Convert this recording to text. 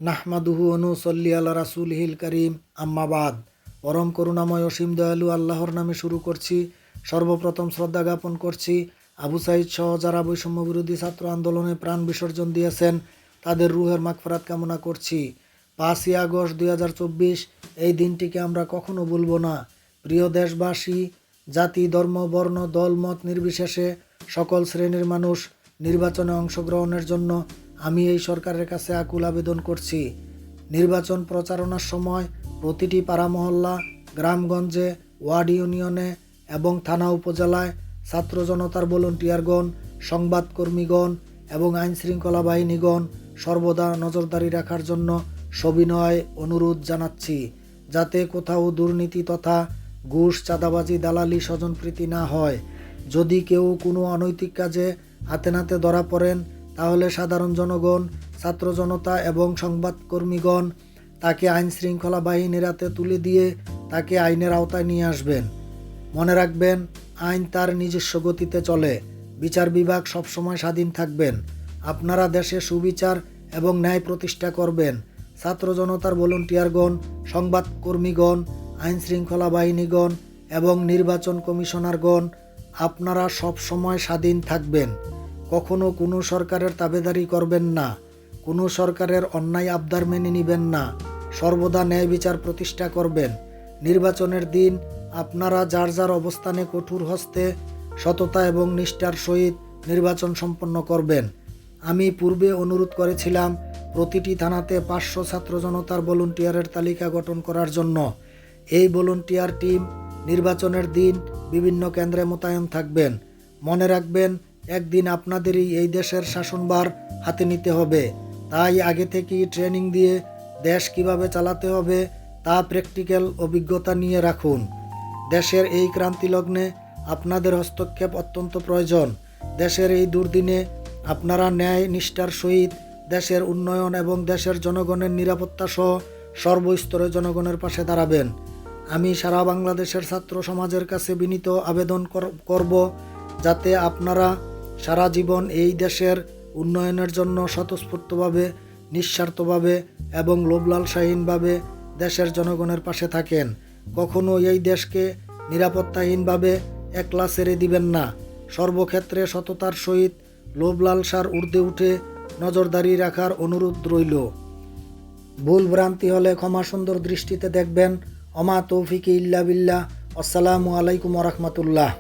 নাহমাদুহু অনুসল্লি আলা রাসূলিহিল কারীম আম্মাবাদ। পরম করুণাময় অসীম দয়ালু আল্লাহর নামে শুরু করছি। সর্বপ্রথম শ্রদ্ধা জ্ঞাপন করছি আবু সাঈদ সহ যারা বৈষম্য বিরোধী ছাত্র আন্দোলনে প্রাণ বিসর্জন দিয়েছেন তাদের রুহের মাগফিরাত কামনা করছি। 5ই আগস্ট 2024 এই দিনটিকে আমরা কখনো ভুলব না। প্রিয় দেশবাসী, জাতি, ধর্ম, বর্ণ, দল, মত নির্বিশেষে সকল শ্রেণীর মানুষ নির্বাচনে অংশগ্রহণের জন্য আমি এই সরকারের কাছে আকুল আবেদন করছি। নির্বাচন প্রচারণার সময় প্রতিটি পাড়া মহল্লা, গ্রামগঞ্জে, ওয়ার্ড ইউনিয়নে এবং থানা উপজেলায় ছাত্র জনতার ভলান্টিয়ারগণ, সংবাদকর্মীগণ এবং আইনশৃঙ্খলা বাহিনীগণ সর্বদা নজরদারি রাখার জন্য সবিনয় অনুরোধ জানাচ্ছি, যাতে কোথাও দুর্নীতি তথা ঘুষ, চাঁদাবাজি, দালালি, স্বজনপ্রীতি না হয়। যদি কেউ কোনো অনৈতিক কাজে হাতে নাতে ধরা পড়েন তাহলে সাধারণ জনগণ, ছাত্র জনতা এবং সংবাদকর্মীগণ তাকে আইন শৃঙ্খলা বাহিনীর হাতে তুলে দিয়ে তাকে আইনের আওতায় নিয়ে আসবেন। মনে রাখবেন, আইন তার নিজস্ব গতিতে চলে। বিচার বিভাগ সবসময় স্বাধীন থাকবেন। আপনারা দেশে সুবিচার এবং ন্যায় প্রতিষ্ঠা করবেন। ছাত্র জনতার ভলান্টিয়ারগণ, সংবাদকর্মীগণ, আইন শৃঙ্খলা বাহিনীগণ এবং নির্বাচন কমিশনারগণ আপনারা সব সময় স্বাধীন থাকবেন। কখনো কোনো সরকারের তাবেদারি করবেন না, কোনো সরকারের অন্যায় আবদার মেনে নেবেন না। সর্বদা ন্যায় বিচার প্রতিষ্ঠা করবেন। নির্বাচনের দিন আপনারা যার যার অবস্থানে কঠোর হস্তে, সততা এবং নিষ্ঠার সহিত নির্বাচন সম্পন্ন করবেন। আমি পূর্বে অনুরোধ করেছিলাম প্রতিটি থানাতে 500 ছাত্র জনতার ভলান্টিয়ারের তালিকা গঠন করার জন্য। এই ভলান্টিয়ার টিম নির্বাচনের দিন বিভিন্ন কেন্দ্রে মোতায়েন থাকবেন। মনে রাখবেন, একদিন আপনাদেরই এই দেশের শাসনভার হাতে নিতে হবে। তাই আগে থেকেই ট্রেনিং দিয়ে দেশ কিভাবে চালাতে হবে তা প্র্যাকটিক্যাল অভিজ্ঞতা নিয়ে রাখুন। দেশের এই ক্রান্তি লগ্নে আপনাদের হস্তক্ষেপ অত্যন্ত প্রয়োজন। দেশের এই দুর্দিনে আপনারা ন্যায় নিষ্ঠার সহিত দেশের উন্নয়ন এবং দেশের জনগণের নিরাপত্তা সহ সর্বস্তরে জনগণের পাশে দাঁড়াবেন। আমি সারা বাংলাদেশের ছাত্র সমাজের কাছে বিনীত আবেদন করব, যাতে আপনারা সারা জীবন এই দেশের উন্নয়নের জন্য স্বতঃস্ফূর্তভাবে, নিঃস্বার্থভাবে এবং লোভলালসাহীনভাবে দেশের জনগণের পাশে থাকেন। কখনো এই দেশকে নিরাপত্তাহীনভাবে একলা ছেড়ে দিবেন না। সর্বক্ষেত্রে সততার সহিত লোভলালসার ঊর্ধ্বে উঠে নজরদারি রাখার অনুরোধ রইল। ভুল ভ্রান্তি হলে ক্ষমা সুন্দর দৃষ্টিতে দেখবেন। অমা তৌফিকি ইল্লা বিল্লাহ। আসসালামু আলাইকুম ওয়া রাহমাতুল্লাহ।